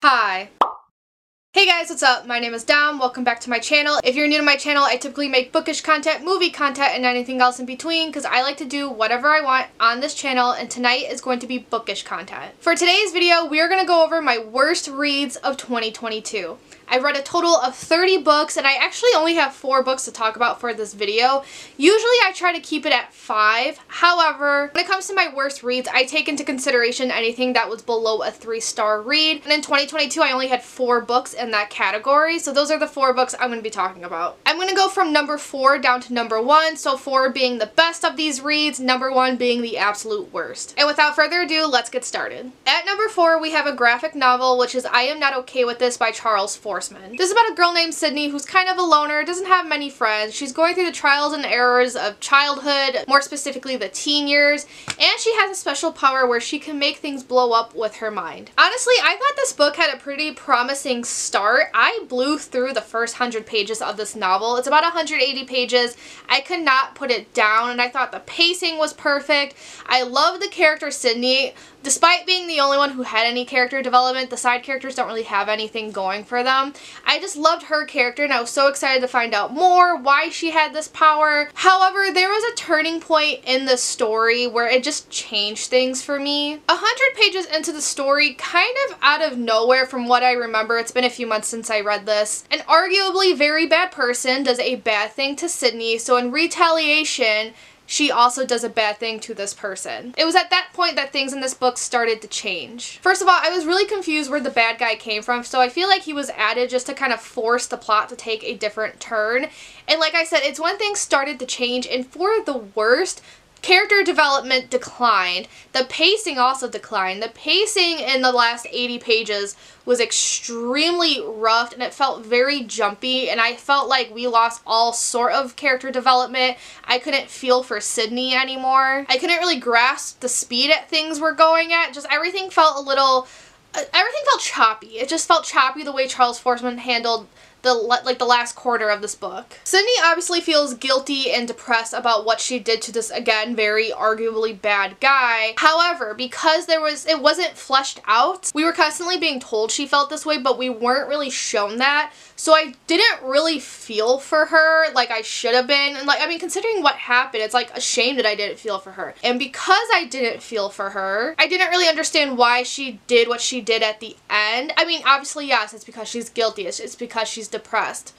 Hi. Hey guys, what's up? My name is Dom. Welcome back to my channel. If you're new to my channel, I typically make bookish content, movie content, and anything else in between because I like to do whatever I want on this channel, and tonight is going to be bookish content. For today's video, we are going to go over my worst reads of 2022. I read a total of 30 books, and I actually only have 4 books to talk about for this video. Usually I try to keep it at 5. However, when it comes to my worst reads, I take into consideration anything that was below a 3-star read. And in 2022, I only had 4 books in that category. So those are the 4 books I'm going to be talking about. I'm going to go from number 4 down to number 1. So 4 being the best of these reads, number 1 being the absolute worst. And without further ado, let's get started. At number 4, we have a graphic novel, which is I Am Not Okay With This by Charles Forsman. This is about a girl named Sydney who's kind of a loner, doesn't have many friends. She's going through the trials and errors of childhood, more specifically the teen years, and she has a special power where she can make things blow up with her mind. Honestly, I thought this book had a pretty promising start. I blew through the first 100 pages of this novel. It's about 180 pages. I could not put it down, and I thought the pacing was perfect. I love the character Sydney. Despite being the only one who had any character development, the side characters don't really have anything going for them. I just loved her character, and I was so excited to find out more why she had this power. However, there was a turning point in the story where it just changed things for me. 100 pages into the story, kind of out of nowhere from what I remember, it's been a few months since I read this, an arguably very bad person does a bad thing to Sydney, so in retaliation, she also does a bad thing to this person. It was at that point that things in this book started to change. First of all, I was really confused where the bad guy came from, so I feel like he was added just to kind of force the plot to take a different turn. And like I said, it's when things started to change, and for the worst. Character development declined. The pacing also declined. The pacing in the last 80 pages was extremely rough, and it felt very jumpy, and I felt like we lost all sort of character development. I couldn't feel for Sydney anymore. I couldn't really grasp the speed at things were going at. Just everything felt a little... everything felt choppy. It just felt choppy the way Charles Forsman handled the last quarter of this book. Sydney obviously feels guilty and depressed about what she did to this, again, very arguably bad guy. However, because it wasn't fleshed out, we were constantly being told she felt this way, but we weren't really shown that. So I didn't really feel for her like I should have been. And like, I mean, considering what happened, it's like a shame that I didn't feel for her. And because I didn't feel for her, I didn't really understand why she did what she did at the end. I mean, obviously, yes, it's because she's guilty. It's because she's depressed.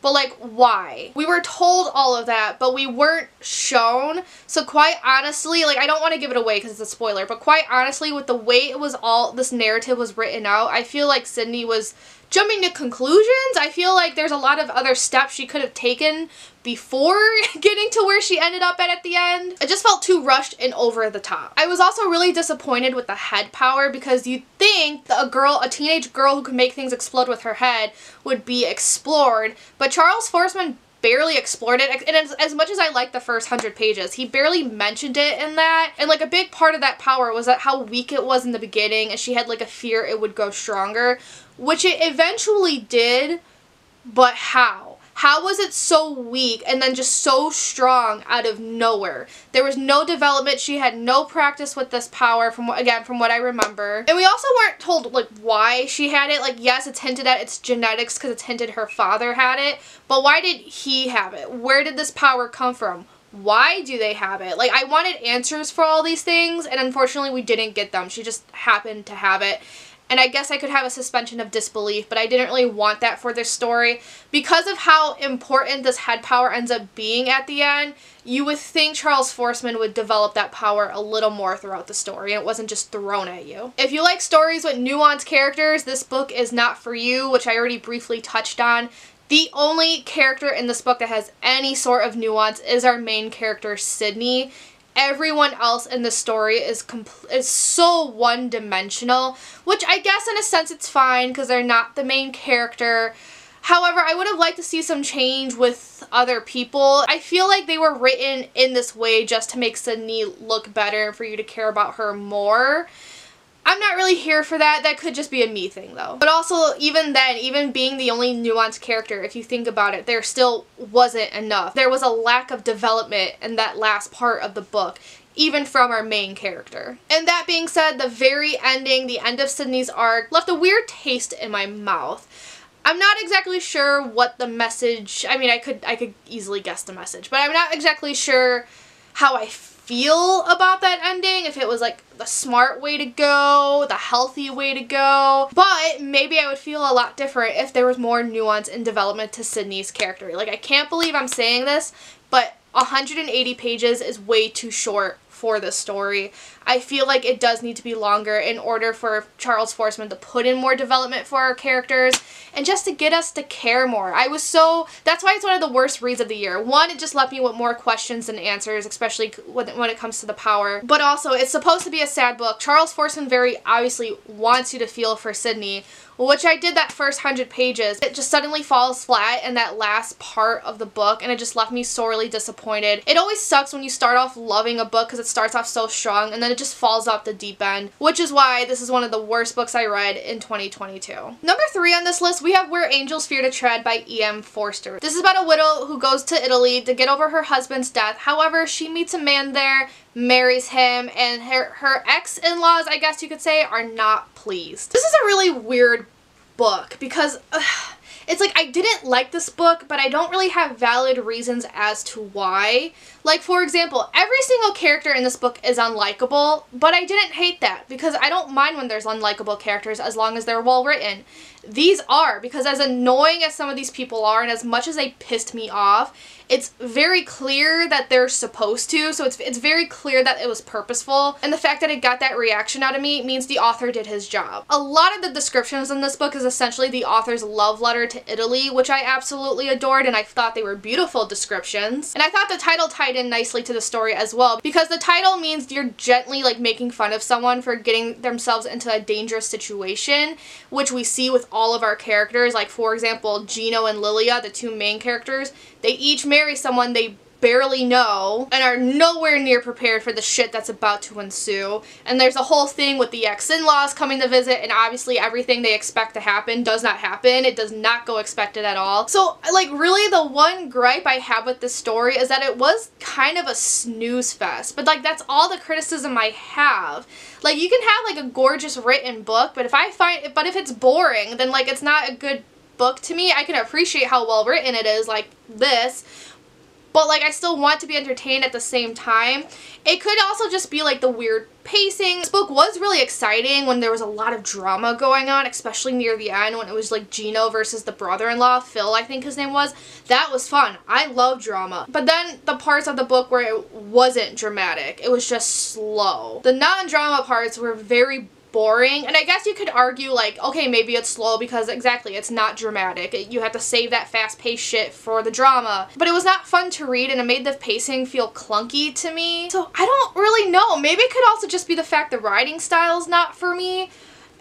But like, why? We were told all of that, but we weren't shown. So quite honestly, like, I don't want to give it away because it's a spoiler, but quite honestly, with the way it was all, this narrative was written out, I feel like Sydney was jumping to conclusions. I feel like there's a lot of other steps she could have taken before getting to where she ended up at the end. It just felt too rushed and over the top. I was also really disappointed with the head power because you'd think that a teenage girl who could make things explode with her head would be explored, but Charles Forsman barely explored it, and as much as I like the first 100 pages, he barely mentioned it in that, and like a big part of that power was that how weak it was in the beginning, and she had like a fear it would go stronger, which it eventually did, but how? How was it so weak and then just so strong out of nowhere? There was no development. She had no practice with this power from what I remember. And we also weren't told like why she had it. Like, yes, it's hinted at its genetics because it's hinted her father had it, but why did he have it? Where did this power come from? Why do they have it? Like, I wanted answers for all these things, and unfortunately we didn't get them. She just happened to have it. And I guess I could have a suspension of disbelief, but I didn't really want that for this story. Because of how important this head power ends up being at the end, you would think Charles Forsman would develop that power a little more throughout the story, and it wasn't just thrown at you. If you like stories with nuanced characters, this book is not for you, which I already briefly touched on. The only character in this book that has any sort of nuance is our main character, Sydney. Everyone else in the story is so one-dimensional, which I guess in a sense it's fine because they're not the main character. However, I would have liked to see some change with other people. I feel like they were written in this way just to make Sydney look better and for you to care about her more. I'm not really here for that. That could just be a me thing though. But also, even then, even being the only nuanced character, if you think about it, there still wasn't enough. There was a lack of development in that last part of the book. even from our main character. And that being said, the very ending, the end of Sydney's arc, left a weird taste in my mouth. I'm not exactly sure what the message, I mean, I could easily guess the message, but I'm not exactly sure how I feel about that ending, if it was like the smart way to go, the healthy way to go, but maybe I would feel a lot different if there was more nuance and development to Sydney's character. Like, I can't believe I'm saying this, but 180 pages is way too short for this story. I feel like it does need to be longer in order for Charles Forsman to put in more development for our characters and just to get us to care more. That's why it's one of the worst reads of the year. One, it just left me with more questions than answers, especially when it comes to the power. But also, it's supposed to be a sad book. Charles Forsman very obviously wants you to feel for Sydney, which I did that first 100 pages. It just suddenly falls flat in that last part of the book, and it just left me sorely disappointed. It always sucks when you start off loving a book because it starts off so strong and then it just falls off the deep end, which is why this is one of the worst books I read in 2022. Number 3 on this list, we have Where Angels Fear to Tread by E.M. Forster. This is about a widow who goes to Italy to get over her husband's death. However, she meets a man there, marries him, and her ex-in-laws, I guess you could say, are not pleased. This is a really weird book because it's like I didn't like this book, but I don't really have valid reasons as to why. Like, for example, every single character in this book is unlikable, but I didn't hate that because I don't mind when there's unlikable characters as long as they're well written. These are, because as annoying as some of these people are and as much as they pissed me off, it's very clear that they're supposed to, so it's very clear that it was purposeful, and the fact that it got that reaction out of me means the author did his job. A lot of the descriptions in this book is essentially the author's love letter to Italy, which I absolutely adored, and I thought they were beautiful descriptions. And I thought the title tied in nicely to the story as well, because the title means you're gently like making fun of someone for getting themselves into a dangerous situation, which we see with all of our characters. Like, for example, Gino and Lilia, the two main characters, they each marry someone they barely know and are nowhere near prepared for the shit that's about to ensue. And there's a whole thing with the ex-in-laws coming to visit, and obviously everything they expect to happen does not happen. It does not go expected at all. So, like, really the one gripe I have with this story is that it was kind of a snooze fest. But, like, that's all the criticism I have. Like, you can have, like, a gorgeous written book, but if it's boring, then, like, it's not a good book to me. I can appreciate how well written it is, like this, but like I still want to be entertained at the same time. It could also just be like the weird pacing. This book was really exciting when there was a lot of drama going on, especially near the end when it was like Gino versus the brother-in-law, Phil I think his name was. That was fun. I love drama. But then the parts of the book where it wasn't dramatic, it was just slow. The non-drama parts were very boring, and I guess you could argue like, okay, maybe it's slow because exactly, it's not dramatic. You have to save that fast-paced shit for the drama. But it was not fun to read, and it made the pacing feel clunky to me. So I don't really know. Maybe it could also just be the fact the writing style is not for me.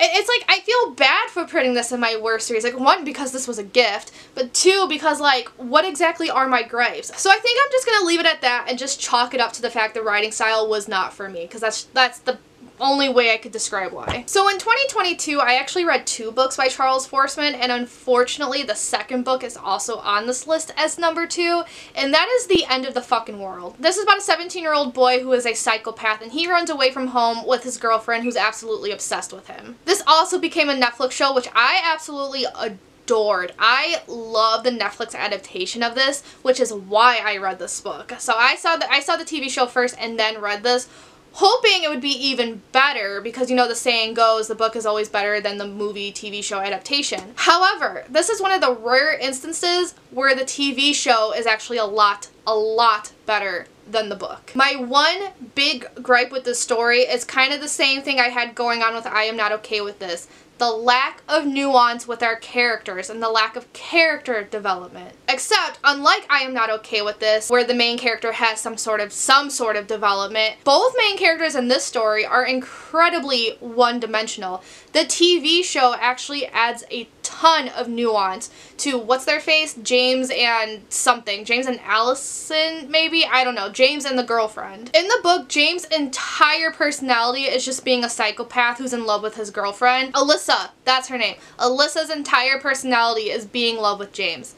It's like, I feel bad for putting this in my worst series. Like, one, because this was a gift, but two, because, like, what exactly are my gripes? So I think I'm just gonna leave it at that and just chalk it up to the fact the writing style was not for me, because that's the only way I could describe why. So in 2022, I actually read 2 books by Charles Forsman, and unfortunately the second book is also on this list as number 2, and that is The End of the Fucking World. This is about a 17-year-old boy who is a psychopath, and he runs away from home with his girlfriend who's absolutely obsessed with him. This also became a Netflix show, which I absolutely adored. I love the Netflix adaptation of this, which is why I read this book. So I saw the TV show first and then read this, hoping it would be even better because, you know, the saying goes, the book is always better than the movie TV show adaptation. However, this is one of the rare instances where the TV show is actually a lot better than the book. My one big gripe with this story is kind of the same thing I had going on with I Am Not Okay With This. The lack of nuance with our characters and the lack of character development. Except, unlike I Am Not Okay With This, where the main character has some sort of development, both main characters in this story are incredibly one-dimensional. The TV show actually adds a ton of nuance to what's their face? James and something. James and Allison, maybe? I don't know. James and the girlfriend. In the book, James' entire personality is just being a psychopath who's in love with his girlfriend. Alyssa, that's her name. Alyssa's entire personality is being in love with James.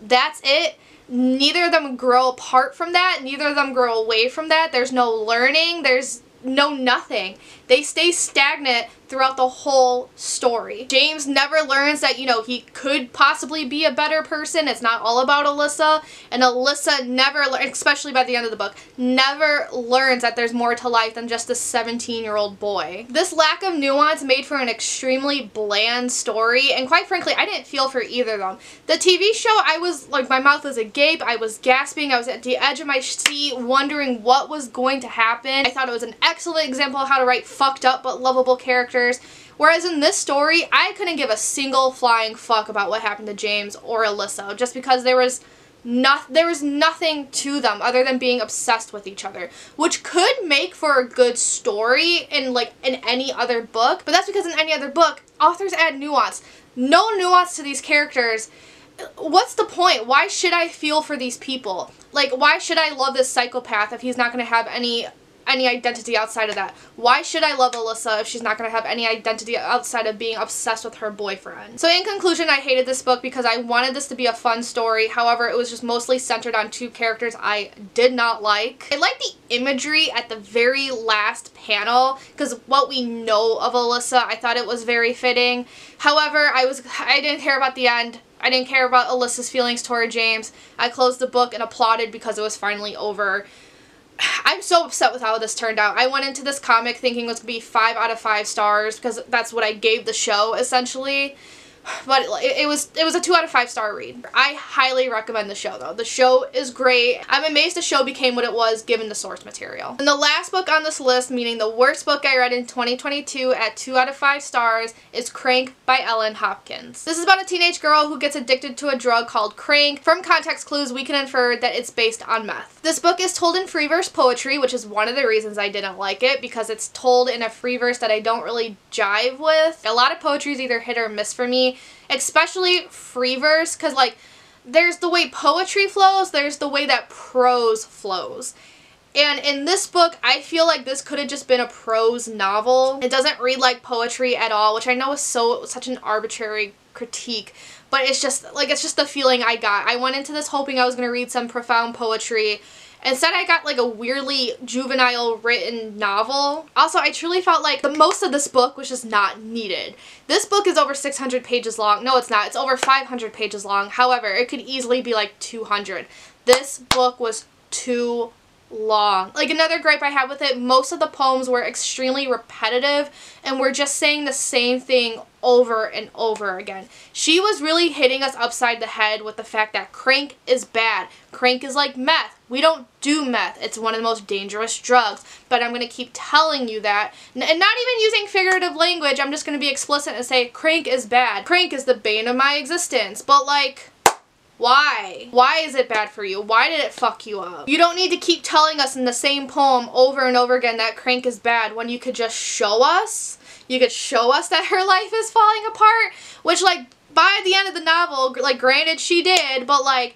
That's it. neither of them grow apart from that. Neither of them grow away from that. There's no learning. There's no nothing. They stay stagnant throughout the whole story. James never learns that, you know, he could possibly be a better person. It's not all about Alyssa. And Alyssa never, especially by the end of the book, never learns that there's more to life than just a 17-year-old boy. This lack of nuance made for an extremely bland story, and quite frankly, I didn't feel for either of them. The TV show, I was like, my mouth was agape, I was gasping, I was at the edge of my seat wondering what was going to happen. I thought it was an excellent example of how to write fucked up but lovable characters. Whereas in this story, I couldn't give a single flying fuck about what happened to James or Alyssa, just because there was nothing to them other than being obsessed with each other, which could make for a good story in any other book, but that's because in any other book, authors add nuance. No nuance to these characters. What's the point? Why should I feel for these people? Like, why should I love this psychopath if he's not going to have any identity outside of that? Why should I love Alyssa if she's not going to have any identity outside of being obsessed with her boyfriend? So in conclusion, I hated this book because I wanted this to be a fun story. However, it was just mostly centered on two characters I did not like. I like the imagery at the very last panel because what we know of Alyssa, I thought it was very fitting. However, I didn't care about the end. I didn't care about Alyssa's feelings toward James. I closed the book and applauded because it was finally over. I'm so upset with how this turned out. I went into this comic thinking it was going to be 5 out of 5 stars because that's what I gave the show, essentially. But it was a 2 out of 5 star read. I highly recommend the show, though. The show is great. I'm amazed the show became what it was given the source material. And the last book on this list, meaning the worst book I read in 2022 at 2 out of 5 stars, is Crank by Ellen Hopkins. This is about a teenage girl who gets addicted to a drug called crank. From context clues, we can infer that it's based on meth. This book is told in free verse poetry, which is one of the reasons I didn't like it, because it's told in a free verse that I don't really jive with. A lot of poetry is either hit or miss for me, especially free verse, because like there's the way poetry flows, there's the way that prose flows. And in this book, I feel like this could have just been a prose novel. It doesn't read like poetry at all, which I know is such an arbitrary critique, but it's just the feeling I got. I went into this hoping I was going to read some profound poetry. Instead, I got like a weirdly juvenile written novel. Also, I truly felt like the most of this book was just not needed. This book is over 600 pages long. No, it's not. It's over 500 pages long. However, it could easily be like 200. This book was too long. Like, another gripe I had with it, most of the poems were extremely repetitive and were just saying the same thing over and over again. She was really hitting us upside the head with the fact that crank is bad. Crank is like meth. We don't do meth. It's one of the most dangerous drugs. But I'm going to keep telling you that. And not even using figurative language. I'm just going to be explicit and say crank is bad. Crank is the bane of my existence. But like, why? Why is it bad for you? Why did it fuck you up? You don't need to keep telling us in the same poem over and over again that crank is bad when you could just show us. You could show us that her life is falling apart, which, like, by the end of the novel, like, granted she did, but like,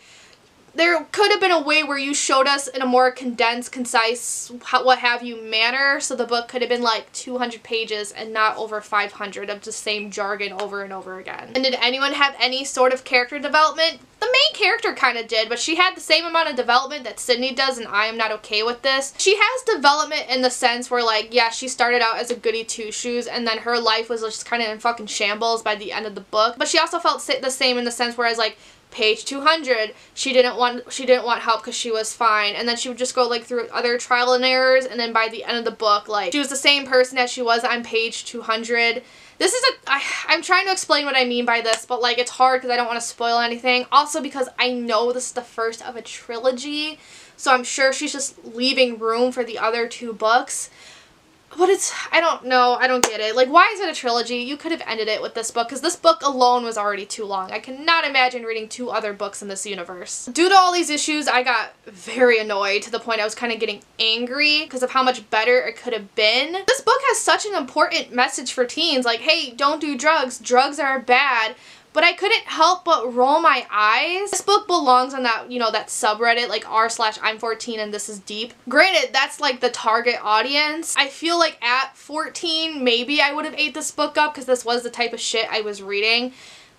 there could have been a way where you showed us in a more condensed, concise, what have you manner, so the book could have been like 200 pages and not over 500 of the same jargon over and over again. And did anyone have any sort of character development? The main character kind of did, but she had the same amount of development that Sydney does, and I am not okay with this. She has development in the sense where, like, yeah, she started out as a goody two-shoes, and then her life was just kind of in fucking shambles by the end of the book. But she also felt the same in the sense whereas, like, page 200, she didn't want help because she was fine, and then she would just go like through other trial and errors, and then by the end of the book, like, she was the same person as she was on page 200. This is I'm trying to explain what I mean by this, but like, it's hard because I don't want to spoil anything. Also because I know this is the first of a trilogy, so I'm sure she's just leaving room for the other 2 books. But I don't know, I don't get it. Like, why is it a trilogy? You could have ended it with this book, because this book alone was already too long. I cannot imagine reading 2 other books in this universe. Due to all these issues, I got very annoyed to the point I was kind of getting angry because of how much better it could have been. This book has such an important message for teens, like, hey, don't do drugs. Drugs are bad. But I couldn't help but roll my eyes. This book belongs on that, you know, that subreddit, like r/I'm14 and this is deep. Granted, that's like the target audience. I feel like at 14, maybe I would have ate this book up because this was the type of shit I was reading.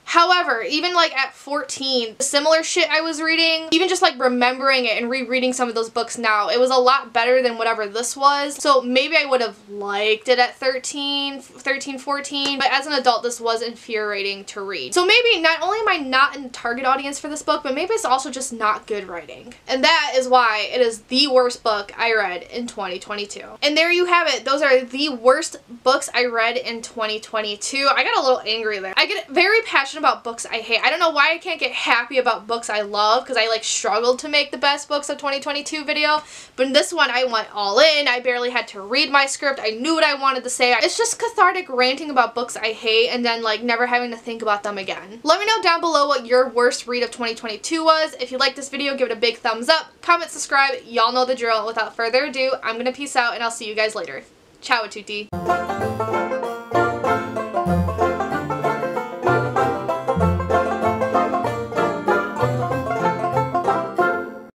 However, even like at 14, similar shit I was reading, even just like remembering it and rereading some of those books now, it was a lot better than whatever this was. So maybe I would have liked it at 13, 14, but as an adult this was infuriating to read. So maybe not only am I not in the target audience for this book, but maybe it's also just not good writing. And that is why it is the worst book I read in 2022. And there you have it. Those are the worst books I read in 2022. I got a little angry there. I get very passionate about books I hate. I don't know why I can't get happy about books I love, because I like struggled to make the best books of 2022 video, but in this one I went all in. I barely had to read my script. I knew what I wanted to say. It's just cathartic ranting about books I hate and then like never having to think about them again. Let me know down below what your worst read of 2022 was. If you like this video, give it a big thumbs up, comment, subscribe. Y'all know the drill. Without further ado, I'm gonna peace out and I'll see you guys later. Ciao a tutti.